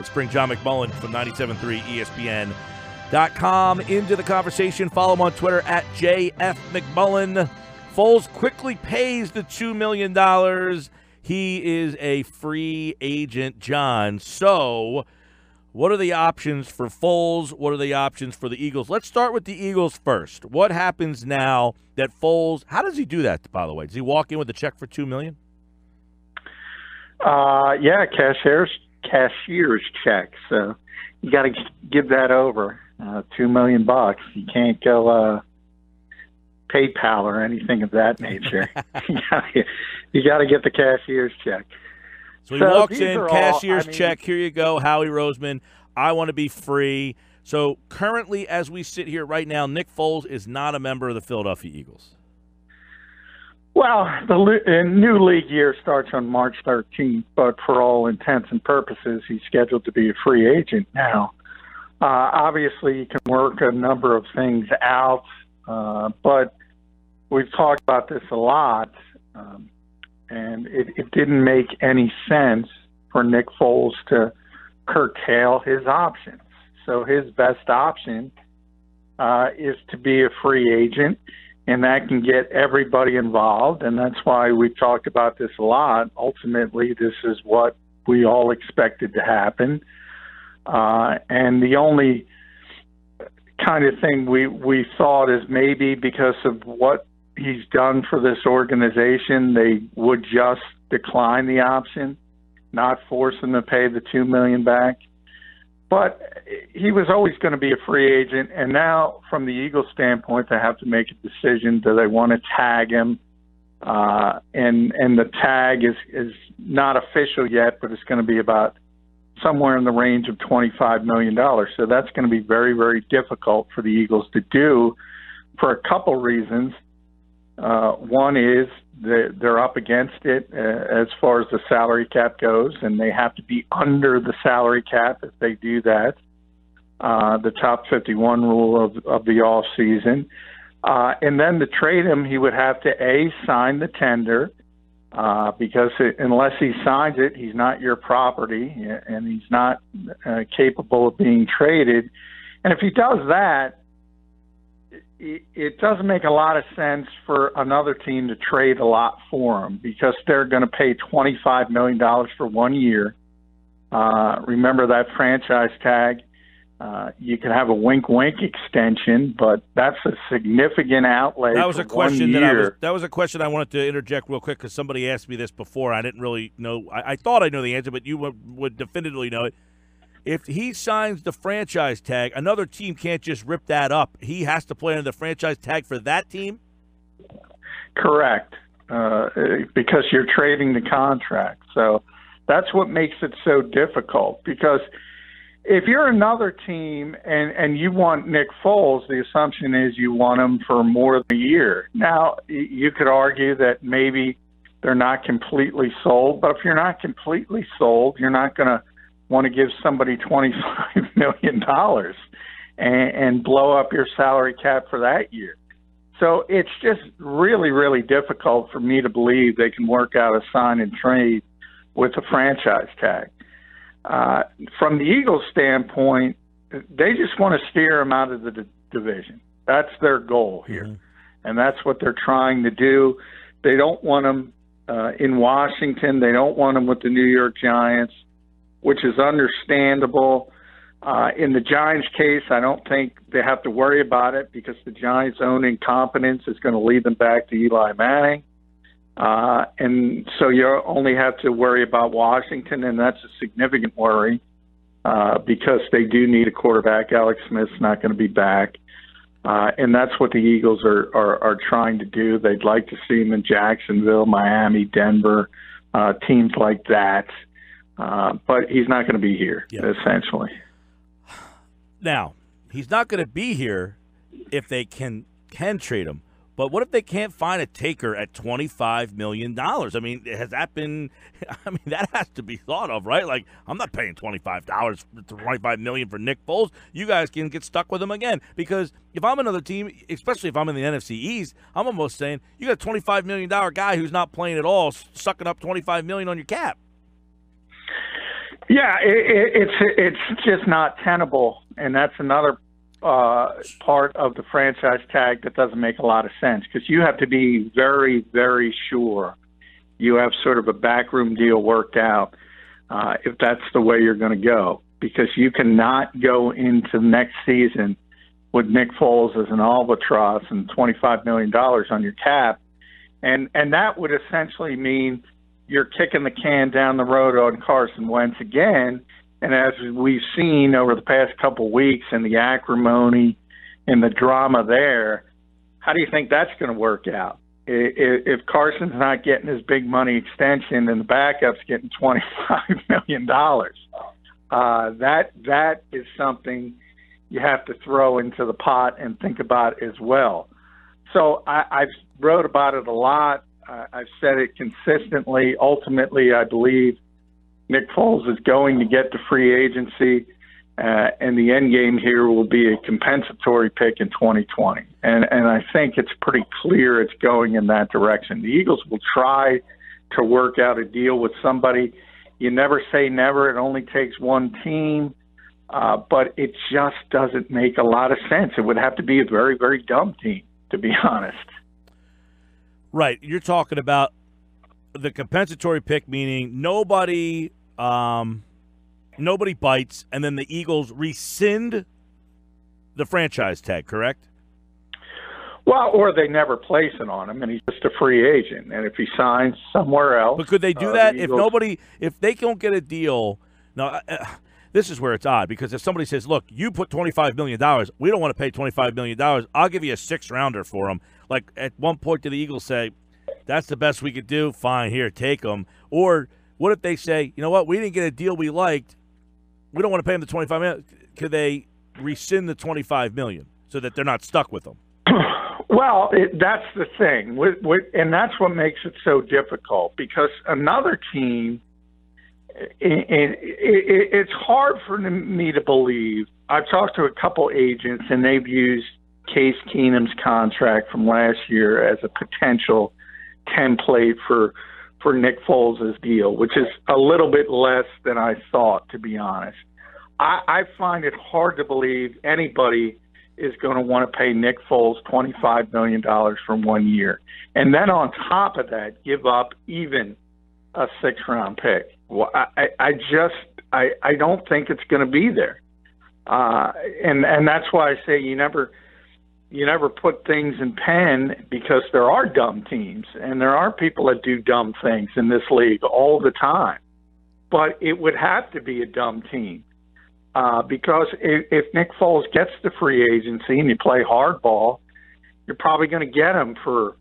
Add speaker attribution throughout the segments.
Speaker 1: Let's bring John McMullen from 97.3 ESPN.com into the conversation. Follow him on Twitter at JFMcMullen. Foles quickly pays the $2 million. He is a free agent, John. So what are the options for Foles? What are the options for the Eagles? Let's start with the Eagles first. What happens now that Foles – how does he do that, by the way? Does he walk in with a check for $2 million?
Speaker 2: Yeah, cashier's check. So you got to give that over, $2 million. You can't go PayPal or anything of that nature. You got to get the cashier's check.
Speaker 1: So he walks in, cashier's check. Here you go, Howie Roseman. I want to be free. So currently, as we sit here right now, Nick Foles is not a member of the Philadelphia Eagles.
Speaker 2: Well, the new league year starts on March 13th, but for all intents and purposes, he's scheduled to be a free agent now. Obviously, you can work a number of things out, but we've talked about this a lot, and it didn't make any sense for Nick Foles to curtail his options. So his best option is to be a free agent, and that can get everybody involved, and that's why we've talked about this a lot. Ultimately, this is what we all expected to happen. And the only kind of thing we thought is maybe because of what he's done for this organization, they would just decline the option, not force him to pay the $2 million back. But he was always going to be a free agent, and now from the Eagles' standpoint, they have to make a decision. Do they want to tag him? And the tag is not official yet, but it's going to be about somewhere in the range of $25 million. So that's going to be very, very difficult for the Eagles to do for a couple reasons. One is they're up against it as far as the salary cap goes, and they have to be under the salary cap if they do that, the top 51 rule of the offseason. And then to trade him, he would have to, A, sign the tender, because unless he signs it, he's not your property, and he's not capable of being traded. And if he does that, it doesn't make a lot of sense for another team to trade a lot for him, because they're going to pay $25 million for 1 year. Remember that franchise tag? You can have a wink-wink extension, but that's a significant outlay.
Speaker 1: That was a question
Speaker 2: 1 year.
Speaker 1: that was a question I wanted to interject real quick, because somebody asked me this before. I didn't really know. I thought I knew the answer, but you would definitively know it. If he signs the franchise tag, another team can't just rip that up. He has to play under the franchise tag for that team?
Speaker 2: Correct, because you're trading the contract. So that's what makes it so difficult, because if you're another team and you want Nick Foles, the assumption is you want him for more than a year. Now, you could argue that maybe they're not completely sold, but if you're not completely sold, you're not going to want to give somebody $25 million and blow up your salary cap for that year. So it's just really, really difficult for me to believe they can work out a sign and trade with a franchise tag. From the Eagles' standpoint, they just want to steer him out of the division. That's their goal here, and that's what they're trying to do. They don't want him in Washington. They don't want him with the New York Giants, which is understandable. In the Giants' case, I don't think they have to worry about it, because the Giants' own incompetence is going to lead them back to Eli Manning. And so you only have to worry about Washington, and that's a significant worry, because they do need a quarterback. Alex Smith's not going to be back. And that's what the Eagles are trying to do. They'd like to see him in Jacksonville, Miami, Denver, teams like that. But he's not going to be here, essentially.
Speaker 1: Now, he's not going to be here if they can trade him. But what if they can't find a taker at $25 million? I mean, has that been – I mean, that has to be thought of, right? Like, I'm not paying $25 million for Nick Foles. You guys can get stuck with him again. Because if I'm another team, especially if I'm in the NFC East, I'm almost saying you got a $25 million guy who's not playing at all, sucking up $25 million on your cap.
Speaker 2: Yeah, it's just not tenable, and that's another part of the franchise tag that doesn't make a lot of sense, because you have to be very, very sure you have sort of a backroom deal worked out if that's the way you're going to go, because you cannot go into next season with Nick Foles as an albatross and $25 million on your cap, and that would essentially mean you're kicking the can down the road on Carson Wentz again. And as we've seen over the past couple of weeks and the acrimony and the drama there, how do you think that's going to work out? If Carson's not getting his big money extension and the backup's getting $25 million, that is something you have to throw into the pot and think about as well. So I've wrote about it a lot. I've said it consistently. Ultimately, I believe Nick Foles is going to get to free agency, and the end game here will be a compensatory pick in 2020. And I think it's pretty clear it's going in that direction. The Eagles will try to work out a deal with somebody. You never say never. It only takes one team, but it just doesn't make a lot of sense. It would have to be a very, very dumb team, to be honest.
Speaker 1: Right. You're talking about the compensatory pick, meaning nobody bites, and then the Eagles rescind the franchise tag, correct?
Speaker 2: Well, or they never place it on him, and he's just a free agent. And if he signs somewhere else,
Speaker 1: but could they do that if they don't get a deal? Now, this is where it's odd, because if somebody says, "Look, you put $25 million, we don't want to pay $25 million. I'll give you a 6-rounder for him." Like, at one point, do the Eagles say, "That's the best we could do. Fine, here, take them"? Or what if they say, "You know what? We didn't get a deal we liked. We don't want to pay him the $25 million." Could they rescind the $25 million so that they're not stuck with them?
Speaker 2: Well, that's the thing, and that's what makes it so difficult, because another team, it's hard for me to believe. I've talked to a couple agents, and they've used Case Keenum's contract from last year as a potential template for Nick Foles' deal, which is a little bit less than I thought, to be honest. I find it hard to believe anybody is going to want to pay Nick Foles $25 million for 1 year, and then on top of that, give up even a 6th-round pick. Well, I don't think it's going to be there, and that's why I say you never put things in pen, because there are dumb teams and there are people that do dumb things in this league all the time. But it would have to be a dumb team, because if Nick Foles gets to free agency and you play hardball, you're probably going to get him for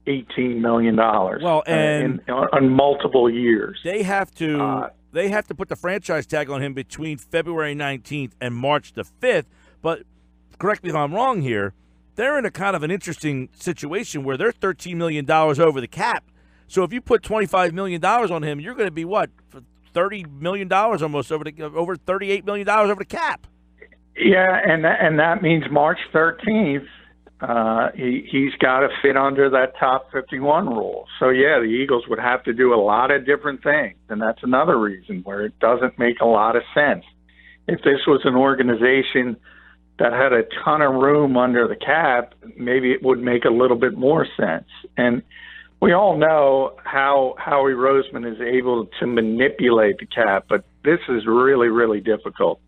Speaker 2: $18 million.
Speaker 1: Well, and
Speaker 2: on multiple years,
Speaker 1: they have to put the franchise tag on him between February 19th and March the 5th. But correct me if I'm wrong here, they're in a kind of an interesting situation where they're $13 million over the cap. So if you put $25 million on him, you're going to be what, $30 million almost over $38 million over the cap.
Speaker 2: Yeah, and that means March 13th, he's got to fit under that top 51 rule. So yeah, the Eagles would have to do a lot of different things, and that's another reason where it doesn't make a lot of sense. If this was an organization that had a ton of room under the cap, maybe it would make a little bit more sense. And we all know how Howie Roseman is able to manipulate the cap, but this is really, really difficult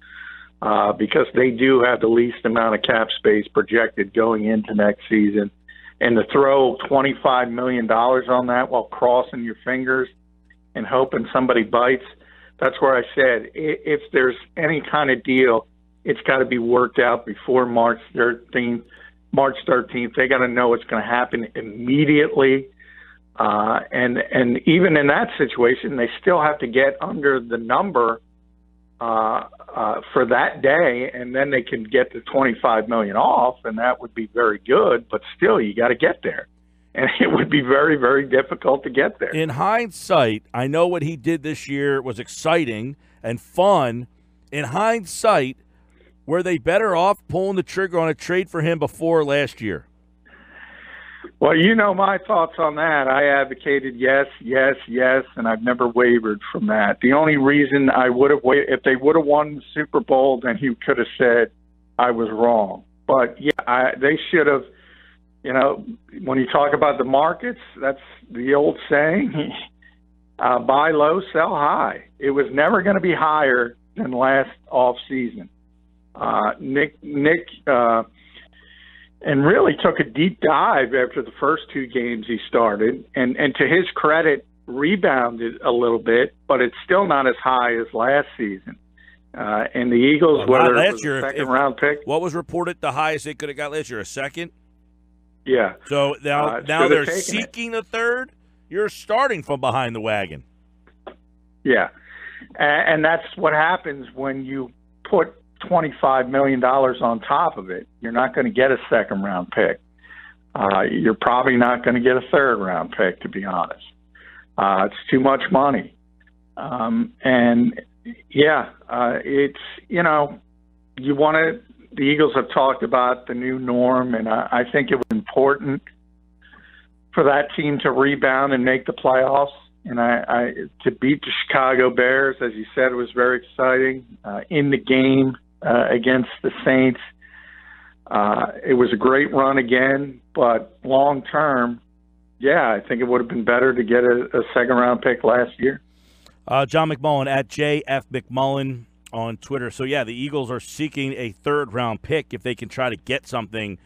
Speaker 2: because they do have the least amount of cap space projected going into next season. And to throw $25 million on that while crossing your fingers and hoping somebody bites, that's where I said if there's any kind of deal, it's got to be worked out before March 13th. They got to know what's going to happen immediately. And even in that situation, they still have to get under the number for that day, and then they can get the $25 million off, and that would be very good. But still, you got to get there, and it would be very, very difficult to get there.
Speaker 1: In hindsight, I know what he did this year was exciting and fun. In hindsight, were they better off pulling the trigger on a trade for him before last year?
Speaker 2: Well, you know my thoughts on that. I advocated yes, yes, yes, and I've never wavered from that. The only reason I would have if they would have won the Super Bowl, then he could have said I was wrong. But yeah, they should have. You know, when you talk about the markets, that's the old saying: buy low, sell high. It was never going to be higher than last off season. Nick. And really took a deep dive after the first two games he started, and to his credit, rebounded a little bit, but it's still not as high as last season. And the Eagles, whether it was a second-round pick.
Speaker 1: What was reported the highest they could have got last year? A second?
Speaker 2: Yeah.
Speaker 1: So now they're seeking a third? You're starting from behind the wagon.
Speaker 2: Yeah. And that's what happens when you put $25 million on top of it. You're not going to get a second-round pick. You're probably not going to get a third-round pick, to be honest. It's too much money. It's, you want to – the Eagles have talked about the new norm, and I think it was important for that team to rebound and make the playoffs. And to beat the Chicago Bears, as you said, it was very exciting. In the game against the Saints, it was a great run again. But long term, I think it would have been better to get a second-round pick last year.
Speaker 1: John McMullen at JF McMullen on Twitter. So, the Eagles are seeking a third-round pick if they can try to get something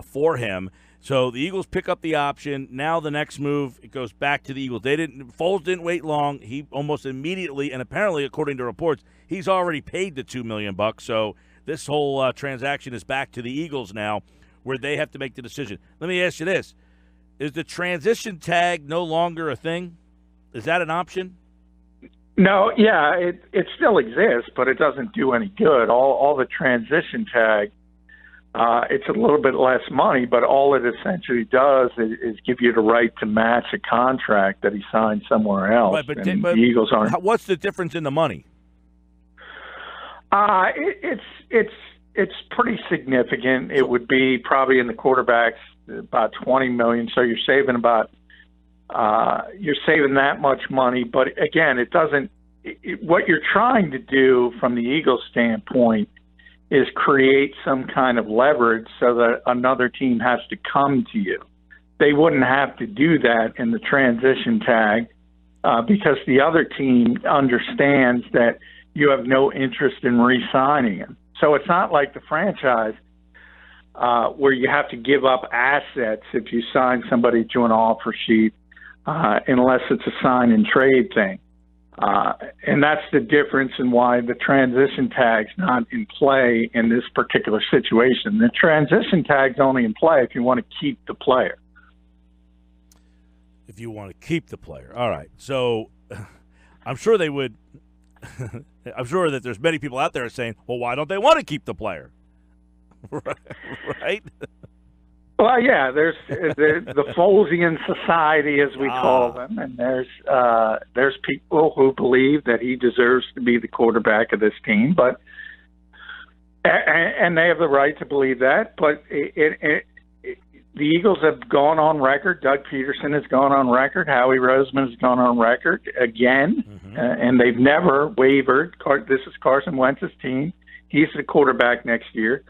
Speaker 1: for him. So the Eagles pick up the option. Now the next move, it goes back to the Eagles. Foles didn't wait long. He almost immediately, and apparently, according to reports, he's already paid the $2 million. So this whole transaction is back to the Eagles now, where they have to make the decision. Let me ask you this: is the transition tag no longer a thing? Is that an option?
Speaker 2: No, it still exists, but it doesn't do any good. All the transition tag. It's a little bit less money, but all it essentially does is give you the right to match a contract that he signed somewhere else.
Speaker 1: Right, but
Speaker 2: the Eagles aren't.
Speaker 1: What's the difference in the money?
Speaker 2: It's pretty significant. It would be probably in the quarterbacks about $20 million. So you're saving that much money. But again, it doesn't. What you're trying to do from the Eagles' standpoint is create some kind of leverage so that another team has to come to you. They wouldn't have to do that in the transition tag because the other team understands that you have no interest in re-signing him. So it's not like the franchise where you have to give up assets if you sign somebody to an offer sheet unless it's a sign and trade thing. And that's the difference in why the transition tag's not in play in this particular situation. The transition tag's only in play if you want to keep the player.
Speaker 1: If you want to keep the player. All right. So I'm sure they would – I'm sure that there's many people out there saying, well, why don't they want to keep the player? Right?
Speaker 2: Well, there's the Folesian Society, as we call them, and there's people who believe that he deserves to be the quarterback of this team, and they have the right to believe that. But the Eagles have gone on record. Doug Peterson has gone on record. Howie Roseman has gone on record again, and they've never wavered. This is Carson Wentz's team. He's the quarterback next year.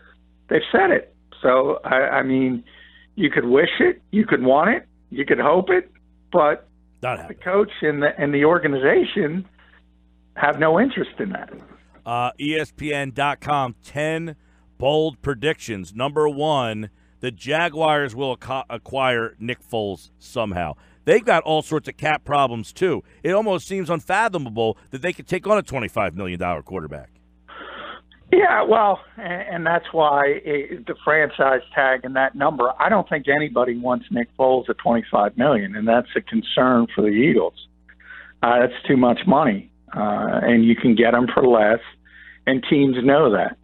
Speaker 2: They've said it. So I mean. You could wish it, you could want it, you could hope it, but the coach and the organization have no interest in that.
Speaker 1: ESPN.com, 10 bold predictions. Number one, the Jaguars will acquire Nick Foles somehow. They've got all sorts of cap problems, too. It almost seems unfathomable that they could take on a $25 million quarterback.
Speaker 2: Yeah, well, and that's why the franchise tag and that number. I don't think anybody wants Nick Foles at $25 million, and that's a concern for the Eagles. That's too much money, and you can get them for less, and teams know that.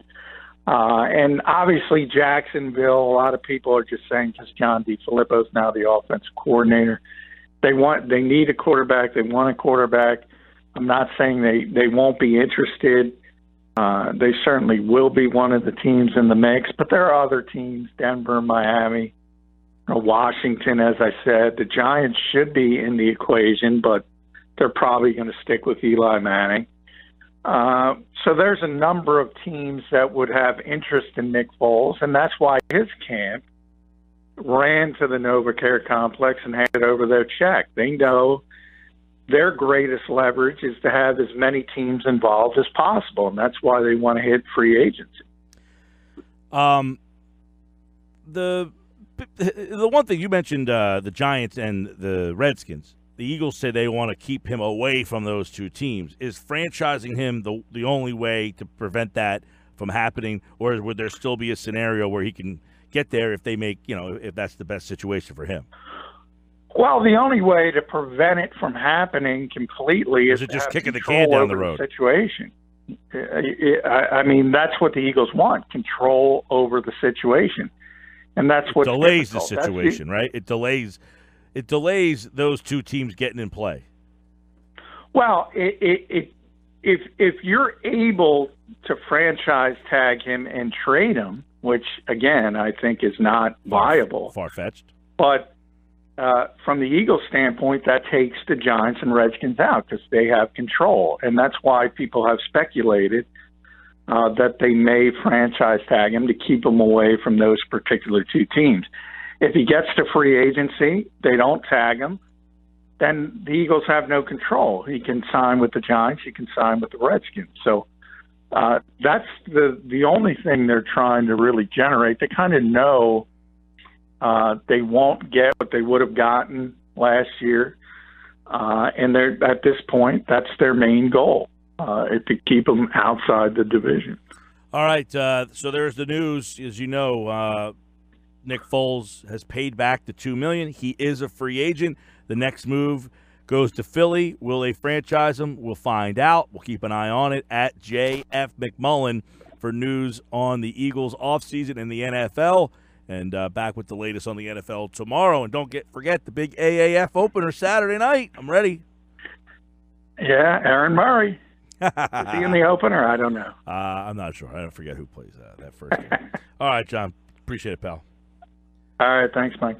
Speaker 2: And obviously, Jacksonville. A lot of people are just saying because John DeFilippo is now the offensive coordinator, they need a quarterback. They want a quarterback. I'm not saying they won't be interested. They certainly will be one of the teams in the mix, but there are other teams, Denver, Miami, Washington, as I said, the Giants should be in the equation, but they're probably going to stick with Eli Manning. So there's a number of teams that would have interest in Nick Foles, and that's why his camp ran to the NovaCare complex and handed over their check. They know their greatest leverage is to have as many teams involved as possible, and that's why they want to hit free agency.
Speaker 1: The one thing you mentioned, the Giants and the Redskins, the Eagles say they want to keep him away from those two teams. Is franchising him the only way to prevent that from happening, or would there still be a scenario where he can get there if they make, if that's the best situation for him?
Speaker 2: Well, the only way to prevent it from happening completely is
Speaker 1: to just kicking the
Speaker 2: control
Speaker 1: can down
Speaker 2: over
Speaker 1: the road.
Speaker 2: Situation. I mean, that's what the Eagles want: control over the situation, and that's what
Speaker 1: delays the situation, right? It delays those two teams getting in play.
Speaker 2: Well, if you're able to franchise tag him and trade him, which again I think is not viable,
Speaker 1: far-fetched,
Speaker 2: but from the Eagles' standpoint, that takes the Giants and Redskins out because they have control, and that's why people have speculated that they may franchise tag him to keep him away from those particular two teams. If he gets to free agency, they don't tag him, then the Eagles have no control. He can sign with the Giants, he can sign with the Redskins. So that's the only thing they're trying to really generate. They kind of know they won't get what they would have gotten last year, and they're at this point, that's their main goal, to keep them outside the division.
Speaker 1: All right, so there's the news. As you know, Nick Foles has paid back the $2 million. He is a free agent. The next move goes to Philly. Will they franchise him? We'll find out. We'll keep an eye on it at JF McMullen for news on the Eagles offseason in the NFL. And back with the latest on the NFL tomorrow. And don't forget the big AAF opener Saturday night. I'm ready.
Speaker 2: Yeah, Aaron Murray. Is he in the opener? I don't know.
Speaker 1: I'm not sure. I don't forget who plays that first game. All right, John. Appreciate it, pal.
Speaker 2: All right. Thanks, Mike.